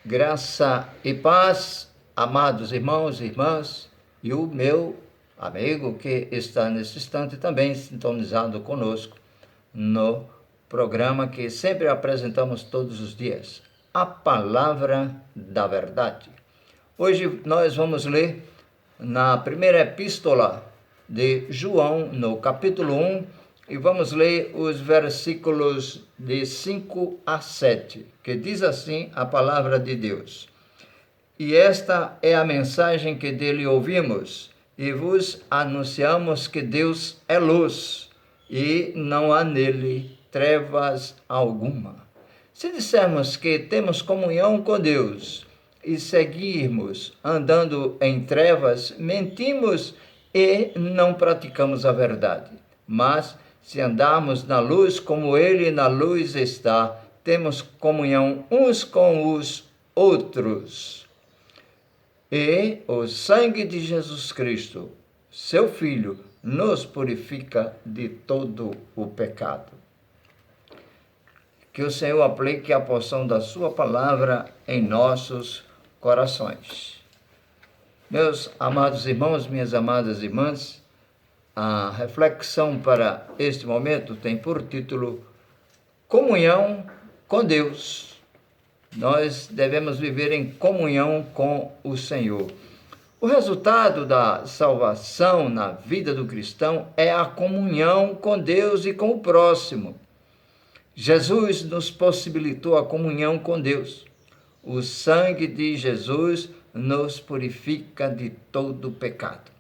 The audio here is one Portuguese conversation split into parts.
Graça e paz, amados irmãos e irmãs, e o meu amigo que está nesse instante também sintonizado conosco no programa que sempre apresentamos todos os dias, a Palavra da Verdade. Hoje nós vamos ler na primeira epístola de João, no capítulo 1, e vamos ler os versículos de 5 a 7, que diz assim a palavra de Deus. E esta é a mensagem que dele ouvimos, e vos anunciamos que Deus é luz, e não há nele trevas alguma. Se dissermos que temos comunhão com Deus e seguirmos andando em trevas, mentimos e não praticamos a verdade. Mas, se andarmos na luz como Ele na luz está, temos comunhão uns com os outros. E o sangue de Jesus Cristo, seu Filho, nos purifica de todo o pecado. Que o Senhor aplique a porção da sua palavra em nossos corações. Meus amados irmãos, minhas amadas irmãs, a reflexão para este momento tem por título Comunhão com Deus. Nós devemos viver em comunhão com o Senhor. O resultado da salvação na vida do cristão é a comunhão com Deus e com o próximo. Jesus nos possibilitou a comunhão com Deus. O sangue de Jesus nos purifica de todo pecado.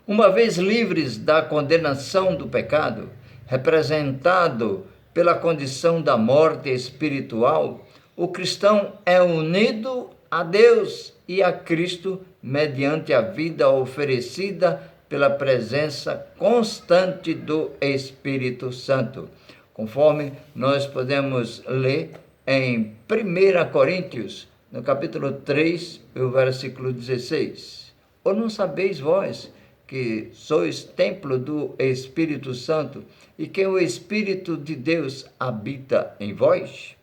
Uma vez livres da condenação do pecado, representado pela condição da morte espiritual, o cristão é unido a Deus e a Cristo mediante a vida oferecida pela presença constante do Espírito Santo, conforme nós podemos ler em 1 Coríntios, no capítulo 3, o versículo 16. Ou não sabeis vós que sois templo do Espírito Santo e que o Espírito de Deus habita em vós?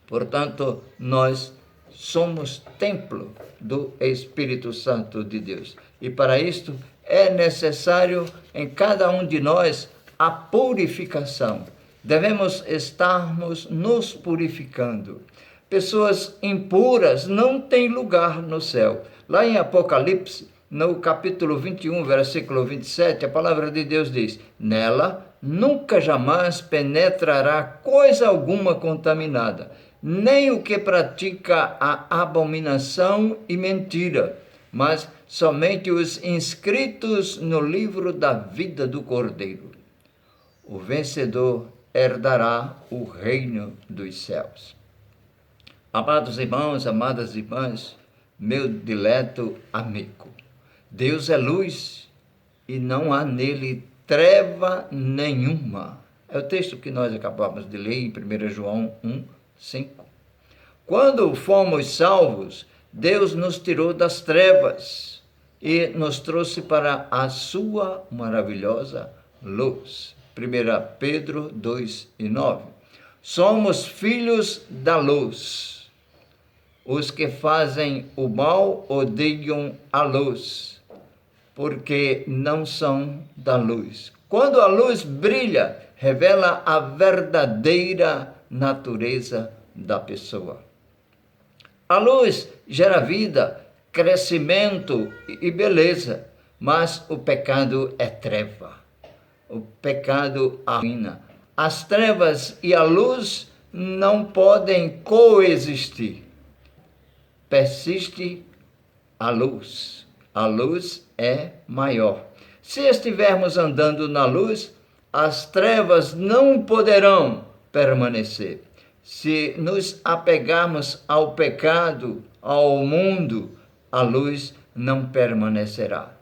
Portanto, nós somos templo do Espírito Santo de Deus. E para isto é necessário em cada um de nós a purificação. Devemos estarmos nos purificando. Pessoas impuras não têm lugar no céu. Lá em Apocalipse, no capítulo 21, versículo 27, a palavra de Deus diz: nela nunca jamais penetrará coisa alguma contaminada, nem o que pratica a abominação e mentira, mas somente os inscritos no livro da vida do Cordeiro. O vencedor herdará o reino dos céus. Amados irmãos, amadas irmãs, meu dileto amigo, Deus é luz e não há nele treva nenhuma. É o texto que nós acabamos de ler em 1 João 1, 5. Quando fomos salvos, Deus nos tirou das trevas e nos trouxe para a sua maravilhosa luz. 1 Pedro 2 e 9. Somos filhos da luz. Os que fazem o mal odeiam a luz, porque não são da luz. Quando a luz brilha, revela a verdadeira natureza da pessoa. A luz gera vida, crescimento e beleza, mas o pecado é treva. O pecado arruína. As trevas e a luz não podem coexistir. Persiste a luz. A luz é maior. Se estivermos andando na luz, as trevas não poderão permanecer. Se nos apegarmos ao pecado, ao mundo, a luz não permanecerá.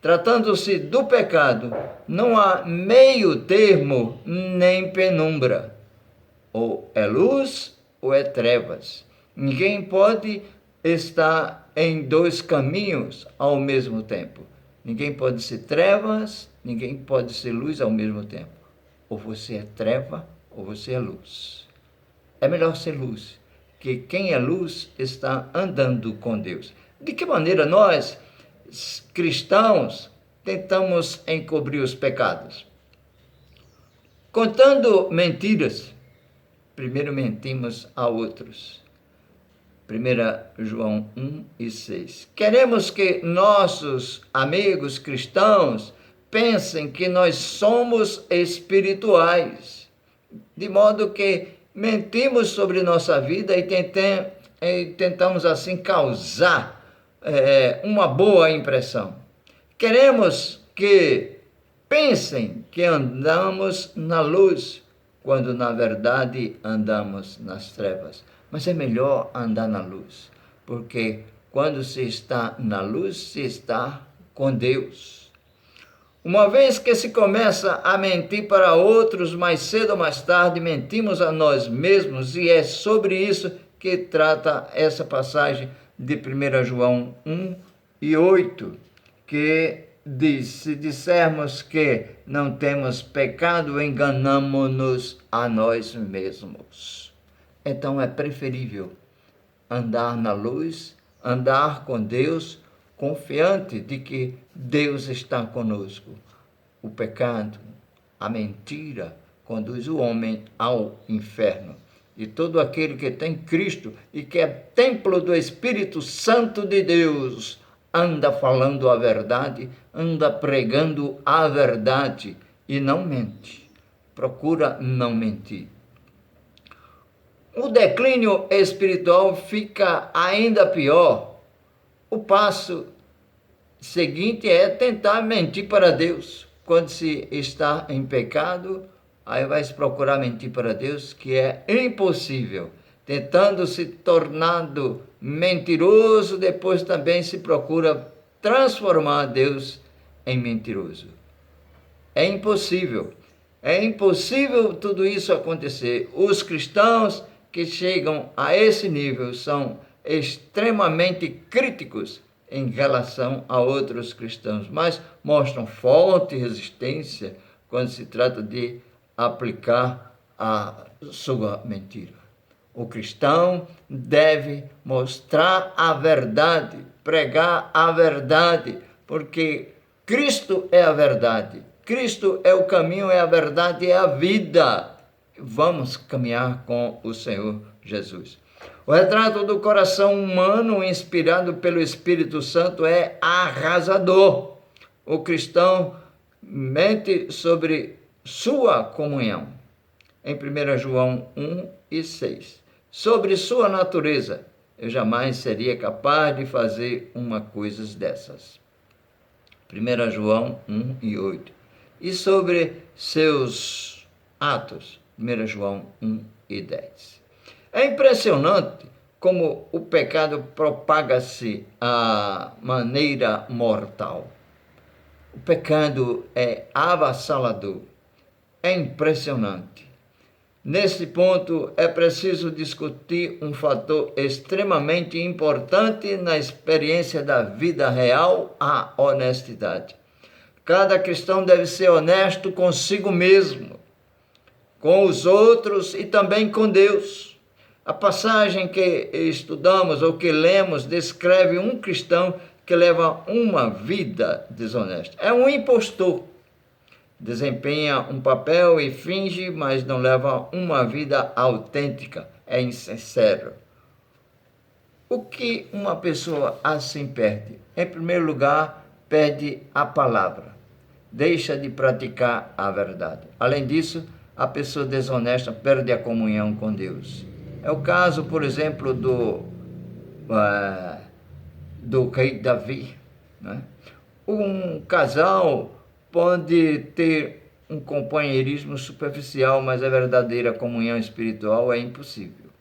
Tratando-se do pecado, não há meio termo nem penumbra. Ou é luz ou é trevas. Ninguém pode estar em dois caminhos ao mesmo tempo. Ninguém pode ser trevas, ninguém pode ser luz ao mesmo tempo. Ou você é treva ou você é luz. É melhor ser luz, que quem é luz está andando com Deus. De que maneira nós, cristãos, tentamos encobrir os pecados? Contando mentiras. Primeiro mentimos a outros. 1 João 1:6. Queremos que nossos amigos cristãos pensem que nós somos espirituais, de modo que mentimos sobre nossa vida e tentamos assim causar uma boa impressão. Queremos que pensem que andamos na luz, quando na verdade andamos nas trevas. Mas é melhor andar na luz, porque quando se está na luz, se está com Deus. Uma vez que se começa a mentir para outros, mais cedo ou mais tarde mentimos a nós mesmos, e é sobre isso que trata essa passagem de 1 João 1:8, que diz: se dissermos que não temos pecado, enganamo-nos a nós mesmos. Então é preferível andar na luz, andar com Deus, confiante de que Deus está conosco. O pecado, a mentira, conduz o homem ao inferno. E todo aquele que tem Cristo e que é templo do Espírito Santo de Deus, anda falando a verdade, anda pregando a verdade e não mente. Procura não mentir. O declínio espiritual fica ainda pior. O passo seguinte é tentar mentir para Deus. Quando se está em pecado, aí vai se procurar mentir para Deus, que é impossível. Tentando se tornando mentiroso, depois também se procura transformar Deus em mentiroso. É impossível. É impossível tudo isso acontecer. Os cristãos que chegam a esse nível são extremamente críticos em relação a outros cristãos, mas mostram forte resistência quando se trata de aplicar a sua mentira. O cristão deve mostrar a verdade, pregar a verdade, porque Cristo é a verdade. Cristo é o caminho, é a verdade, é a vida. Vamos caminhar com o Senhor Jesus. O retrato do coração humano inspirado pelo Espírito Santo é arrasador. O cristão mente sobre sua comunhão. Em 1 João 1:6. Sobre sua natureza, eu jamais seria capaz de fazer uma coisa dessas. 1 João 1:8. E sobre seus atos, 1 João 1:10. É impressionante como o pecado propaga-se à maneira mortal. O pecado é avassalador, é impressionante. Nesse ponto, é preciso discutir um fator extremamente importante na experiência da vida real, a honestidade. Cada cristão deve ser honesto consigo mesmo, com os outros e também com Deus. A passagem que estudamos ou que lemos descreve um cristão que leva uma vida desonesta. É um impostor. Desempenha um papel e finge, mas não leva uma vida autêntica. É insincero. O que uma pessoa assim perde? Em primeiro lugar, perde a palavra. Deixa de praticar a verdade. Além disso, a pessoa desonesta perde a comunhão com Deus. É o caso, por exemplo, do rei Davi, né? Um casal pode ter um companheirismo superficial, mas a verdadeira comunhão espiritual é impossível.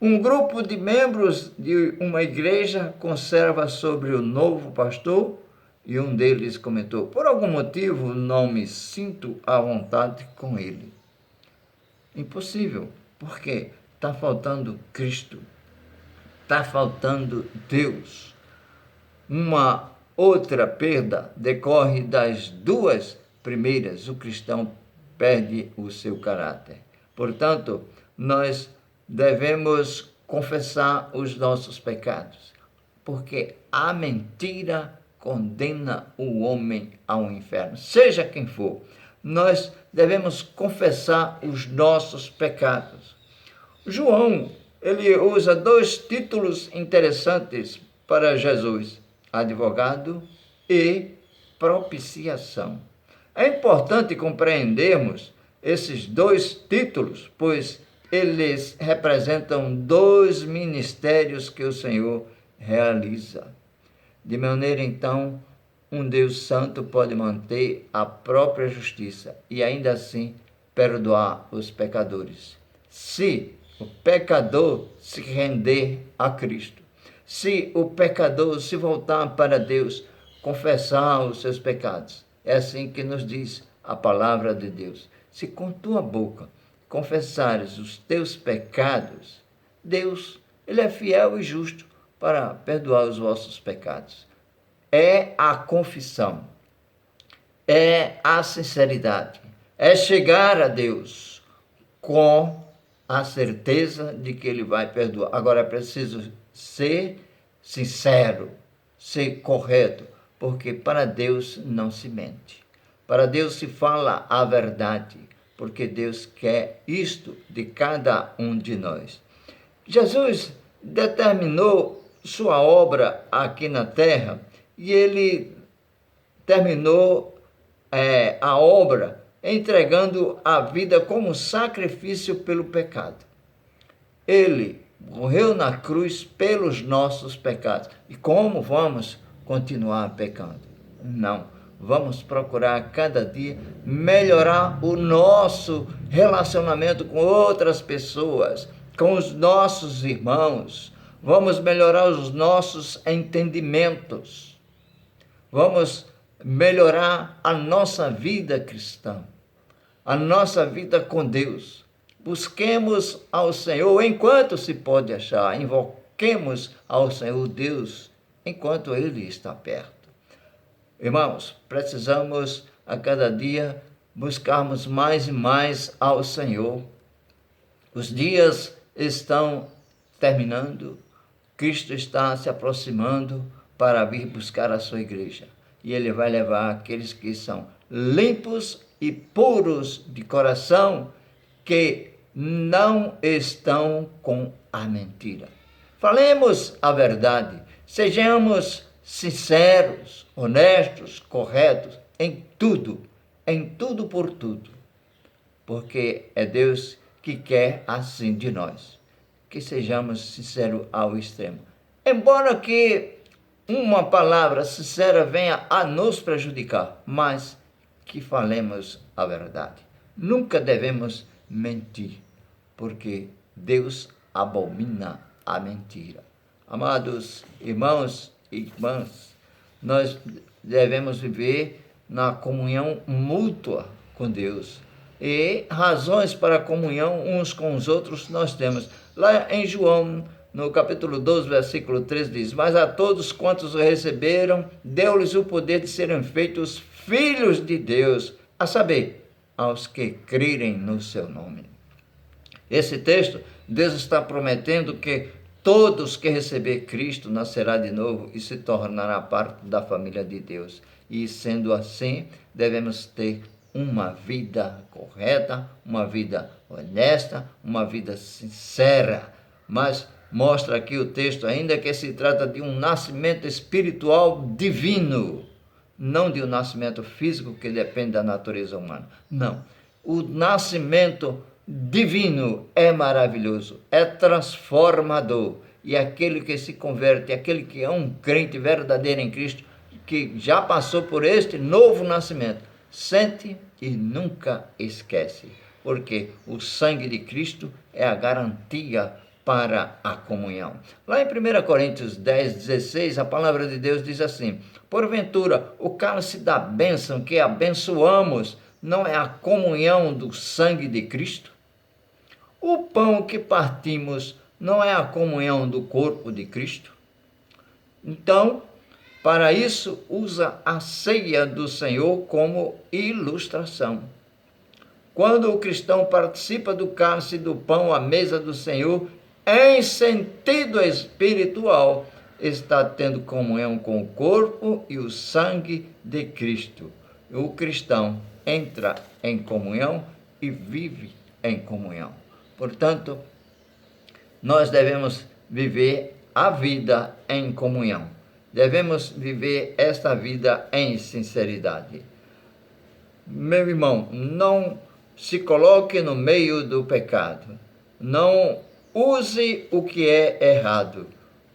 Um grupo de membros de uma igreja conserva sobre o novo pastor e um deles comentou: por algum motivo não me sinto à vontade com ele. Impossível, porque está faltando Cristo, está faltando Deus. Uma outra perda decorre das duas primeiras. O cristão perde o seu caráter. Portanto, nós devemos confessar os nossos pecados, porque a mentira condena o homem ao inferno, seja quem for. Nós devemos confessar os nossos pecados. João, ele usa dois títulos interessantes para Jesus: advogado e propiciação. É importante compreendermos esses dois títulos, pois eles representam dois ministérios que o Senhor realiza. De maneira, então, um Deus santo pode manter a própria justiça e ainda assim perdoar os pecadores. Se o pecador se render a Cristo, se o pecador se voltar para Deus, confessar os seus pecados. É assim que nos diz a palavra de Deus. Se com tua boca confessares os teus pecados, Deus, ele é fiel e justo para perdoar os vossos pecados. É a confissão, é a sinceridade, é chegar a Deus com a certeza de que ele vai perdoar. Agora é preciso ser sincero, ser correto, porque para Deus não se mente. Para Deus se fala a verdade, porque Deus quer isto de cada um de nós. Jesus determinou sua obra aqui na terra e ele terminou a obra entregando a vida como sacrifício pelo pecado. Ele morreu na cruz pelos nossos pecados. E como vamos continuar pecando? Não. Vamos procurar cada dia melhorar o nosso relacionamento com outras pessoas, com os nossos irmãos. Vamos melhorar os nossos entendimentos. Vamos melhorar a nossa vida cristã, a nossa vida com Deus. Busquemos ao Senhor enquanto se pode achar. Invoquemos ao Senhor Deus enquanto Ele está perto. Irmãos, precisamos a cada dia buscarmos mais e mais ao Senhor. Os dias estão terminando, Cristo está se aproximando para vir buscar a sua igreja. E Ele vai levar aqueles que são limpos e puros de coração, que não estão com a mentira. Falemos a verdade, sejamos sinceros, honestos, corretos, em tudo por tudo, porque é Deus que quer assim de nós, que sejamos sinceros ao extremo. Embora que uma palavra sincera venha a nos prejudicar, mas que falemos a verdade. Nunca devemos mentir, porque Deus abomina a mentira. Amados irmãos e irmãs, nós devemos viver na comunhão mútua com Deus. E razões para a comunhão uns com os outros nós temos. Lá em João, no capítulo 12, versículo 13, diz: mas a todos quantos o receberam, deu-lhes o poder de serem feitos filhos de Deus, a saber, aos que crerem no seu nome. Esse texto, Deus está prometendo que todos que receber Cristo nascerá de novo e se tornará parte da família de Deus. E sendo assim, devemos ter uma vida correta, uma vida honesta, uma vida sincera. Mas mostra aqui o texto ainda que se trata de um nascimento espiritual divino, não de um nascimento físico que depende da natureza humana. Não. O nascimento divino é maravilhoso, é transformador. E aquele que se converte, aquele que é um crente verdadeiro em Cristo, que já passou por este novo nascimento, sente e nunca esquece, porque o sangue de Cristo é a garantia para a comunhão. Lá em 1 Coríntios 10, 16, a palavra de Deus diz assim: porventura, o cálice da bênção que abençoamos não é a comunhão do sangue de Cristo? O pão que partimos não é a comunhão do corpo de Cristo? Então, para isso, usa a ceia do Senhor como ilustração. Quando o cristão participa do cálice e do pão à mesa do Senhor, em sentido espiritual, está tendo comunhão com o corpo e o sangue de Cristo. O cristão entra em comunhão e vive em comunhão. Portanto, nós devemos viver a vida em comunhão. Devemos viver esta vida em sinceridade. Meu irmão, não se coloque no meio do pecado. Não use o que é errado.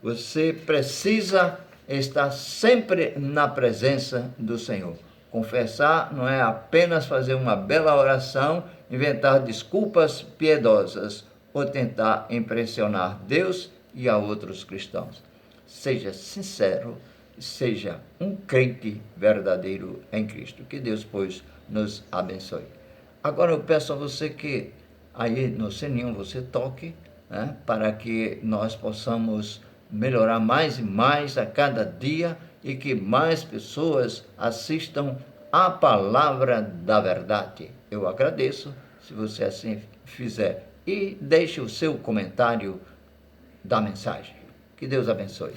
Você precisa estar sempre na presença do Senhor. Confessar não é apenas fazer uma bela oração, inventar desculpas piedosas ou tentar impressionar Deus e a outros cristãos. Seja sincero, seja um crente verdadeiro em Cristo. Que Deus, pois, nos abençoe. Agora eu peço a você que aí no sininho você toque, né, para que nós possamos melhorar mais e mais a cada dia e que mais pessoas assistam à palavra da verdade. Eu agradeço se você assim fizer e deixe o seu comentário da mensagem. Que Deus abençoe.